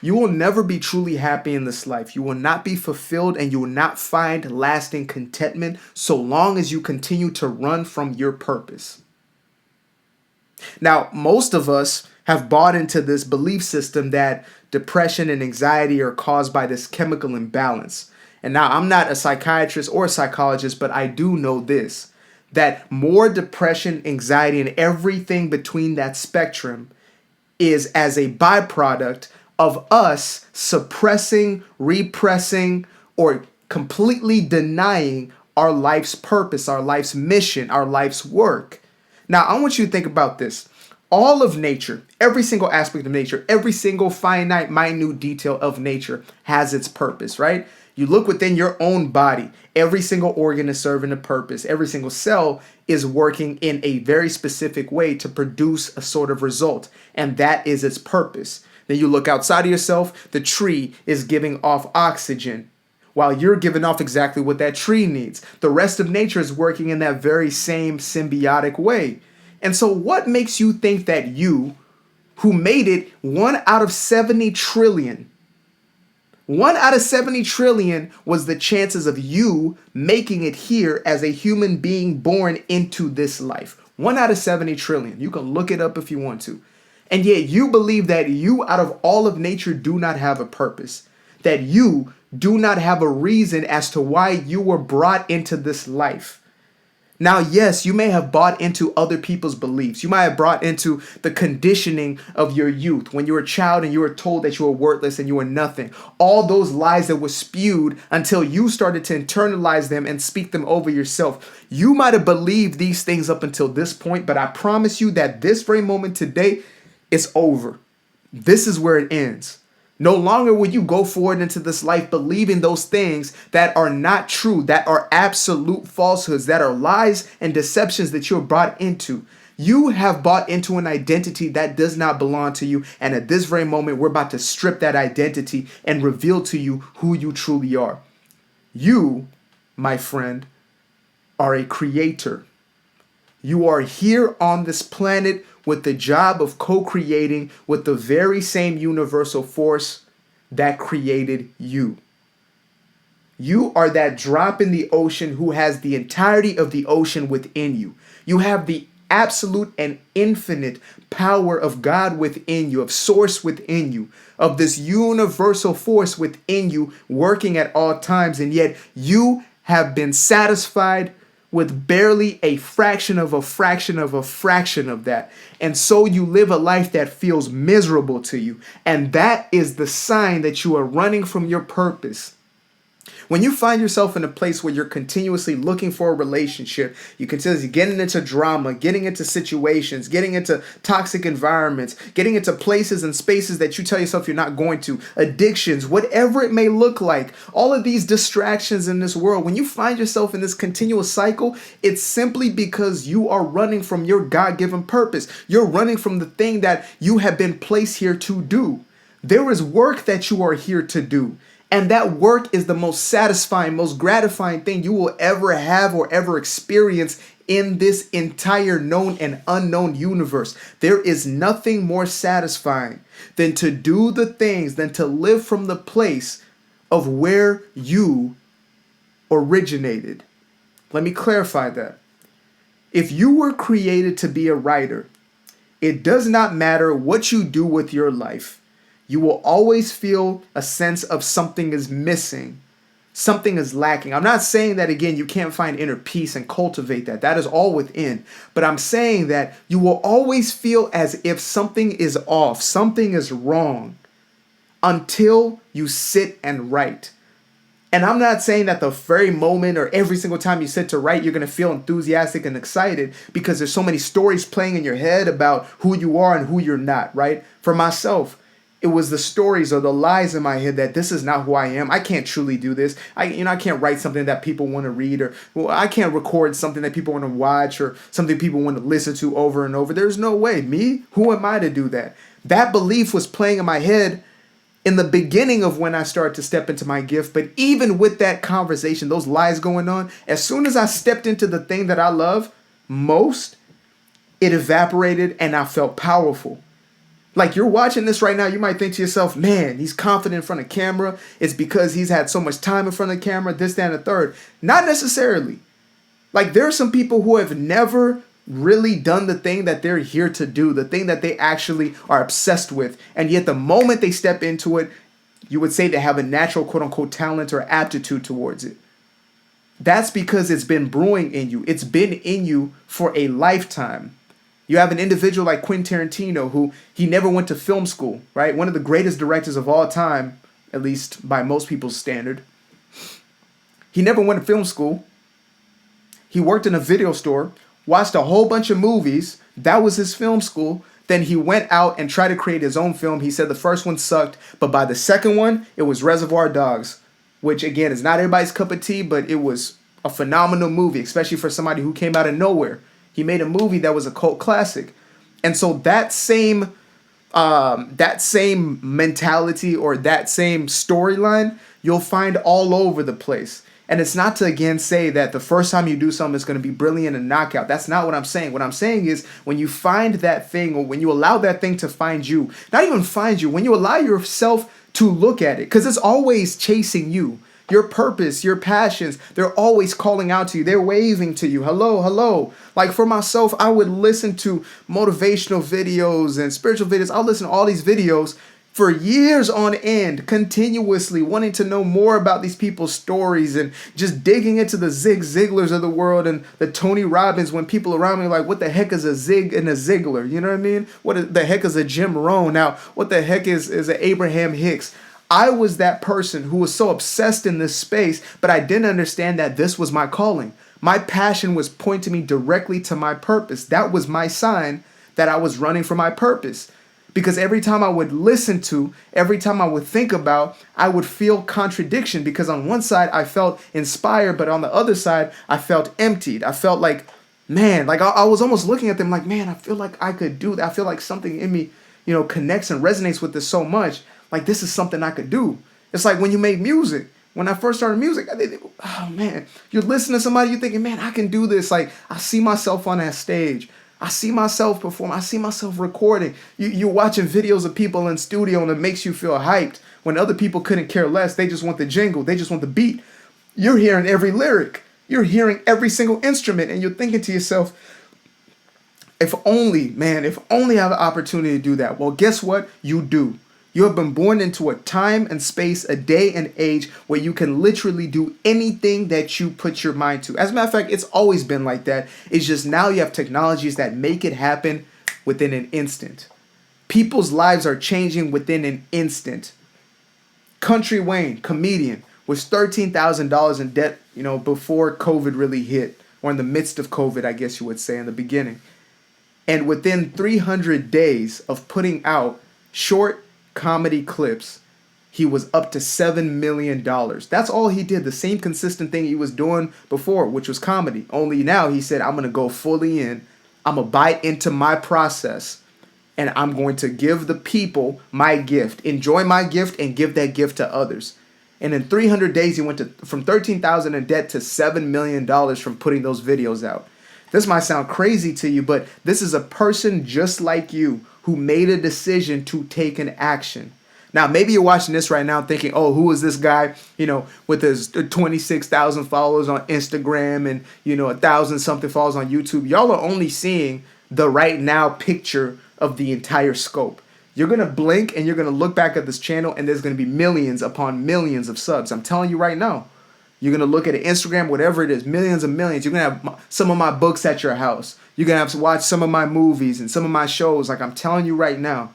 You will never be truly happy in this life. You will not be fulfilled and you will not find lasting contentment so long as you continue to run from your purpose. Now, most of us have bought into this belief system that depression and anxiety are caused by this chemical imbalance. And now, I'm not a psychiatrist or a psychologist, but I do know this, that more depression, anxiety, and everything between that spectrum is as a byproduct of us suppressing, repressing, or completely denying our life's purpose, our life's mission, our life's work. Now, I want you to think about this. All of nature, every single aspect of nature, every single finite, minute detail of nature has its purpose, right? You look within your own body, every single organ is serving a purpose. Every single cell is working in a very specific way to produce a sort of result, and that is its purpose. Then you look outside of yourself, the tree is giving off oxygen while you're giving off exactly what that tree needs. The rest of nature is working in that very same symbiotic way. And so what makes you think that you, who made it 1 out of 70 trillion, 1 out of 70 trillion was the chances of you making it here as a human being born into this life. 1 out of 70 trillion. You can look it up if you want to. And yet you believe that you, out of all of nature, do not have a purpose. That you do not have a reason as to why you were brought into this life. Now, yes, you may have bought into other people's beliefs. You might have brought into the conditioning of your youth when you were a child and you were told that you were worthless and you were nothing. All those lies that were spewed until you started to internalize them and speak them over yourself. You might have believed these things up until this point, but I promise you that this very moment today, it's over. This is where it ends. No longer will you go forward into this life believing those things that are not true, that are absolute falsehoods, that are lies and deceptions that you're brought into. You have bought into an identity that does not belong to you. And at this very moment, we're about to strip that identity and reveal to you who you truly are. You, my friend, are a creator. You are here on this planet with the job of co-creating with the very same universal force that created you. You are that drop in the ocean who has the entirety of the ocean within you. You have the absolute and infinite power of God within you, of source within you, of this universal force within you working at all times. And yet you have been satisfied with barely a fraction of a fraction of a fraction of that. And so you live a life that feels miserable to you. And that is the sign that you are running from your purpose. When you find yourself in a place where you're continuously looking for a relationship, you continuously getting into drama, getting into situations, getting into toxic environments, getting into places and spaces that you tell yourself you're not going to, addictions, whatever it may look like, all of these distractions in this world, when you find yourself in this continuous cycle, it's simply because you are running from your God-given purpose. You're running from the thing that you have been placed here to do. There is work that you are here to do. And that work is the most satisfying, most gratifying thing you will ever have or ever experience in this entire known and unknown universe. There is nothing more satisfying than to do the things, than to live from the place of where you originated. Let me clarify that. If you were created to be a writer, it does not matter what you do with your life. You will always feel a sense of something is missing. Something is lacking. I'm not saying that, again, you can't find inner peace and cultivate that. That is all within. But I'm saying that you will always feel as if something is off, something is wrong, until you sit and write. And I'm not saying that the very moment or every single time you sit to write, you're going to feel enthusiastic and excited because there's so many stories playing in your head about who you are and who you're not, right? For myself, it was the stories or the lies in my head that this is not who I am. I can't truly do this. I can't write something that people want to read, or I can't record something that people want to watch, or something people want to listen to over and over. There's no way. Me? Who am I to do that? That belief was playing in my head in the beginning of when I started to step into my gift. But even with that conversation, those lies going on, as soon as I stepped into the thing that I love most, it evaporated and I felt powerful. Like you're watching this right now, you might think to yourself, man, he's confident in front of camera. It's because he's had so much time in front of the camera, this, that, and the third. Not necessarily. Like there are some people who have never really done the thing that they're here to do, the thing that they actually are obsessed with. And yet the moment they step into it, you would say they have a natural quote unquote talent or aptitude towards it. That's because it's been brewing in you. It's been in you for a lifetime. You have an individual like Quentin Tarantino who he never went to film school, right? One of the greatest directors of all time, at least by most people's standard. He never went to film school. He worked in a video store, watched a whole bunch of movies. That was his film school. Then he went out and tried to create his own film. He said the first one sucked, but by the second one, it was Reservoir Dogs, which again is not everybody's cup of tea, but it was a phenomenal movie, especially for somebody who came out of nowhere. He made a movie that was a cult classic. And so that same mentality or that same storyline, you'll find all over the place. And it's not to, again, say that the first time you do something is going to be brilliant and knockout. That's not what I'm saying. What I'm saying is when you find that thing or when you allow that thing to find you, not even find you, when you allow yourself to look at it, because it's always chasing you. Your purpose, your passions, they're always calling out to you. They're waving to you. Hello, hello. Like for myself, I would listen to motivational videos and spiritual videos. I'll listen to all these videos for years on end, continuously wanting to know more about these people's stories and just digging into the Zig Ziglars of the world and the Tony Robbins when people around me are like, what the heck is a Zig and a Ziglar? You know what I mean? What the heck is a Jim Rohn? Now, what the heck is an Abraham Hicks? I was that person who was so obsessed in this space, but I didn't understand that this was my calling. My passion was pointing me directly to my purpose. That was my sign that I was running for my purpose. Because every time I would listen to, every time I would think about, I would feel contradiction. Because on one side, I felt inspired, but on the other side, I felt emptied. I felt like, man, like I was almost looking at them like, man, I feel like I could do that. I feel like something in me, connects and resonates with this so much. Like, this is something I could do. It's like when you make music. When I first started music, oh, man. You're listening to somebody, you're thinking, man, I can do this. Like, I see myself on that stage. I see myself perform. I see myself recording. You're watching videos of people in studio, and it makes you feel hyped. When other people couldn't care less, they just want the jingle. They just want the beat. You're hearing every lyric. You're hearing every single instrument, and you're thinking to yourself, if only I have an opportunity to do that. Well, guess what? You do. You have been born into a time and space, a day and age where you can literally do anything that you put your mind to. As a matter of fact, it's always been like that. It's just now you have technologies that make it happen within an instant. People's lives are changing within an instant. Country Wayne, comedian, was $13,000 in debt, before COVID really hit, or in the midst of COVID, I guess you would say, in the beginning. And within 300 days of putting out short comedy clips, he was up to $7 million. That's all he did. The same consistent thing he was doing before, which was comedy. Only now he said, I'm going to go fully in. I'm going to bite into my process. And I'm going to give the people my gift. Enjoy my gift and give that gift to others. And in 300 days, he went from $13,000 in debt to $7 million from putting those videos out. This might sound crazy to you, but this is a person just like you who made a decision to take an action. Now, maybe you're watching this right now thinking, oh, who is this guy, with his 26,000 followers on Instagram and, 1,000 something followers on YouTube. Y'all are only seeing the right now picture of the entire scope. You're going to blink and you're going to look back at this channel and there's going to be millions upon millions of subs. I'm telling you right now. You're going to look at it, Instagram, whatever it is, millions and millions. You're going to have some of my books at your house. You're going to have to watch some of my movies and some of my shows. Like I'm telling you right now,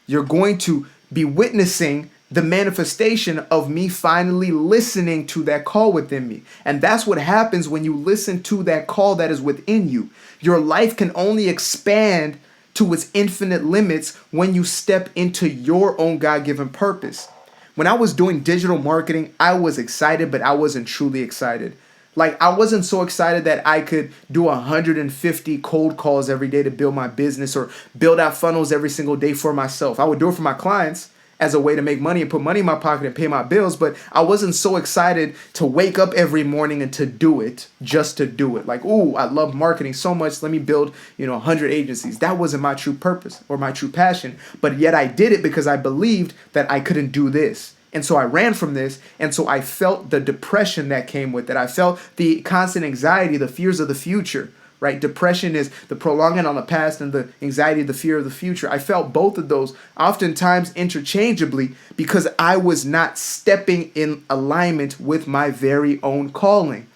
you're going to be witnessing the manifestation of me finally listening to that call within me. And that's what happens when you listen to that call that is within you. Your life can only expand to its infinite limits when you step into your own God-given purpose. When I was doing digital marketing, I was excited, but I wasn't truly excited. Like, I wasn't so excited that I could do 150 cold calls every day to build my business or build out funnels every single day for myself. I would do it for my clients, as a way to make money and put money in my pocket and pay my bills, but I wasn't so excited to wake up every morning and to do it just to do it. Like, ooh, I love marketing so much. Let me build, 100 agencies. That wasn't my true purpose or my true passion, but yet I did it because I believed that I couldn't do this. And so I ran from this, and so I felt the depression that came with it. I felt the constant anxiety, the fears of the future. Right? Depression is the prolonging on the past, and the anxiety, the fear of the future. I felt both of those oftentimes interchangeably because I was not stepping in alignment with my very own calling.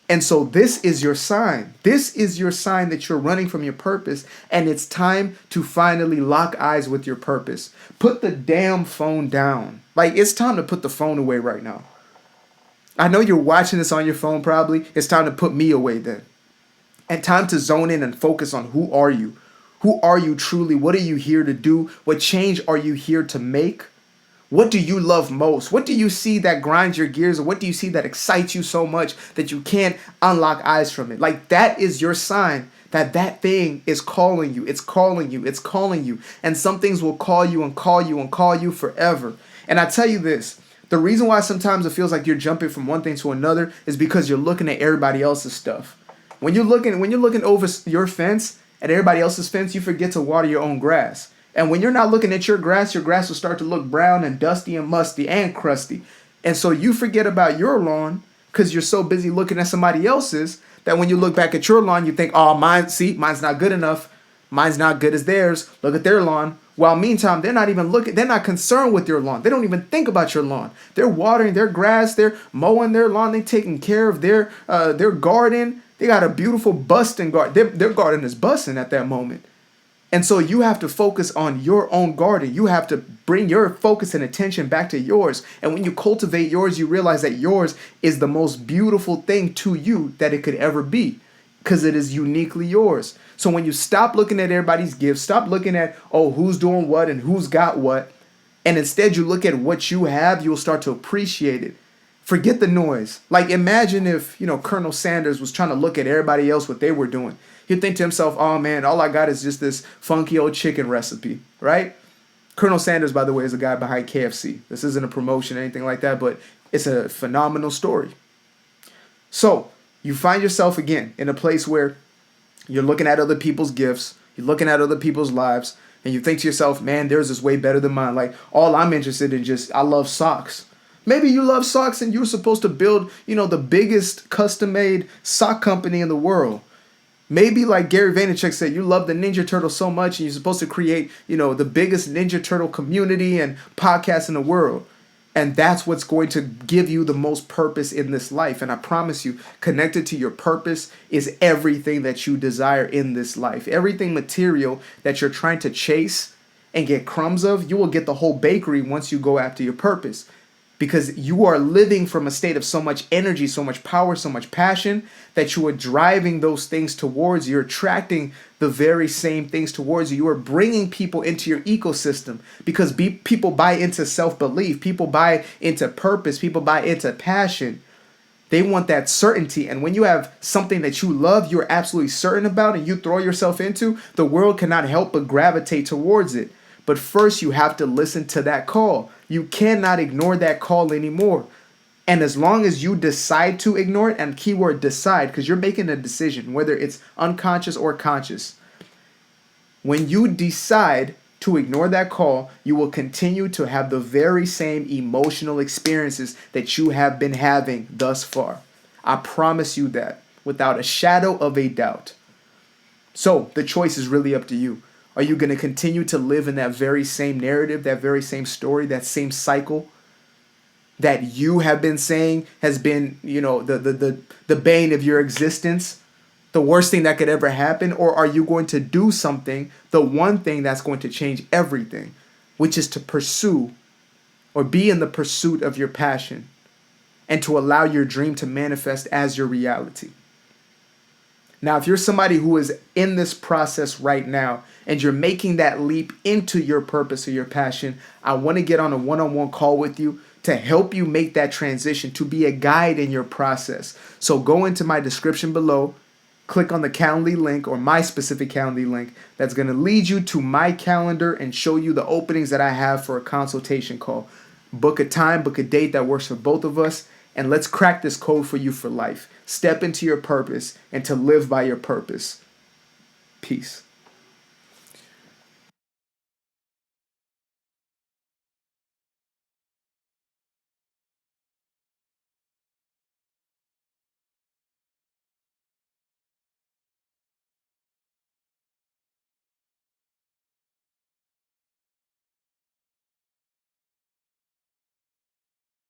And so this is your sign. This is your sign that you're running from your purpose, and it's time to finally lock eyes with your purpose. Put the damn phone down. Like, it's time to put the phone away right now. I know you're watching this on your phone probably. It's time to put me away then. And time to zone in and focus on who are you? Who are you truly? What are you here to do? What change are you here to make? What do you love most? What do you see that grinds your gears? Or what do you see that excites you so much that you can't unlock eyes from it? Like, that is your sign that that thing is calling you. It's calling you. It's calling you. And some things will call you and call you and call you forever. And I tell you this, the reason why sometimes it feels like you're jumping from one thing to another is because you're looking at everybody else's stuff. When you're looking over your fence at everybody else's fence, you forget to water your own grass. And when you're not looking at your grass will start to look brown and dusty and musty and crusty. And so you forget about your lawn because you're so busy looking at somebody else's that when you look back at your lawn, you think, oh, mine's not good enough. Mine's not good as theirs. Look at their lawn. While meantime, they're not concerned with your lawn. They don't even think about your lawn. They're watering their grass. They're mowing their lawn. They're taking care of their garden. They got a beautiful busting garden. Their garden is busting at that moment. And so you have to focus on your own garden. You have to bring your focus and attention back to yours. And when you cultivate yours, you realize that yours is the most beautiful thing to you that it could ever be because it is uniquely yours. So when you stop looking at everybody's gifts, stop looking at, oh, who's doing what and who's got what, and instead you look at what you have, you'll start to appreciate it. Forget the noise. Like, imagine if, Colonel Sanders was trying to look at everybody else, what they were doing. He'd think to himself, oh man, all I got is just this funky old chicken recipe, right? Colonel Sanders, by the way, is the guy behind KFC. This isn't a promotion or anything like that, but it's a phenomenal story. So you find yourself again in a place where you're looking at other people's gifts, you're looking at other people's lives, and you think to yourself, man, theirs is way better than mine. Like, all I'm interested in I love socks. Maybe you love socks and you're supposed to build, the biggest custom-made sock company in the world. Maybe like Gary Vaynerchuk said, you love the Ninja Turtle so much and you're supposed to create, the biggest Ninja Turtle community and podcast in the world. And that's what's going to give you the most purpose in this life. And I promise you, connected to your purpose is everything that you desire in this life. Everything material that you're trying to chase and get crumbs of, you will get the whole bakery once you go after your purpose. Because you are living from a state of so much energy, so much power, so much passion that you are driving those things towards you. You're attracting the very same things towards you. You are bringing people into your ecosystem because people buy into self-belief. People buy into purpose. People buy into passion. They want that certainty. And when you have something that you love, you're absolutely certain about, and you throw yourself into, the world cannot help but gravitate towards it. But first, you have to listen to that call. You cannot ignore that call anymore. And as long as you decide to ignore it, and keyword decide, because you're making a decision, whether it's unconscious or conscious. When you decide to ignore that call, you will continue to have the very same emotional experiences that you have been having thus far. I promise you that without a shadow of a doubt. So the choice is really up to you. Are you going to continue to live in that very same narrative, that very same story, that same cycle that you have been saying has been, the bane of your existence, the worst thing that could ever happen? Or are you going to do something, the one thing that's going to change everything, which is to pursue or be in the pursuit of your passion and to allow your dream to manifest as your reality? Now, if you're somebody who is in this process right now and you're making that leap into your purpose or your passion, I want to get on a one-on-one call with you to help you make that transition, to be a guide in your process. So go into my description below click on the Calendly link or my specific Calendly link that's going to lead you to my calendar and show you the openings that I have for a consultation call. Book a time, book a date that works for both of us, and let's crack this code for you for life. Step into your purpose and to live by your purpose. Peace.